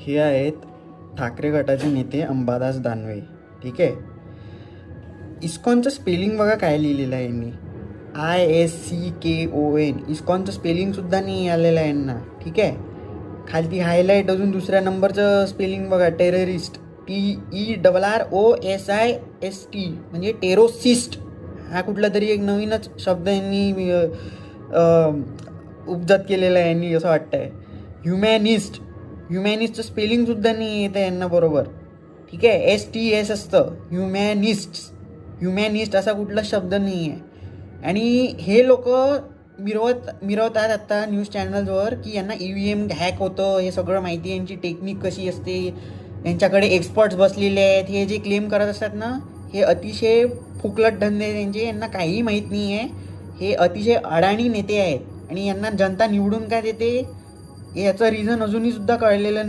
हे आहेत ठाकरे गटाचे नेते अंबादास दानवे. ठीक आहे. इस्कॉनचं स्पेलिंग बघा काय लिहिलेलं आहे यांनी. ISCKON. इस्कॉनचं स्पेलिंगसुद्धा नाही आलेलं आहे यांना. ठीक आहे. खालती हायलाईट अजून दुसऱ्या नंबरचं स्पेलिंग बघा, टेररिस्ट. TERROSIST म्हणजे टेरोसिस्ट. हा कुठला तरी एक नवीनच शब्द यांनी उपजत केलेला आहे यांनी असं वाटतंय. ह्युमॅनिस्टचं स्पेलिंगसुद्धा नाही येतं यांना बरोबर. ठीक आहे. STS असतं. ह्युमॅनिस्ट असा कुठला शब्द नाही आहे. आणि हे लोक मिरवतात आता न्यूज चॅनल्सवर की यांना EVM हॅक होतं, हे सगळं माहिती आहे, यांची टेक्निक कशी असते, यांच्याकडे एक्सपर्ट्स बसलेले आहेत. हे जे क्लेम करत असतात ना, हे अतिशय फुकलट धंदे त्यांचे. यांना काहीही माहीत नाही आहे. हे अतिशय अडाणी नेते आहेत आणि यांना जनता निवडून काय देते याचं रिझन अजूनही सुद्धा कळलेलं नाही.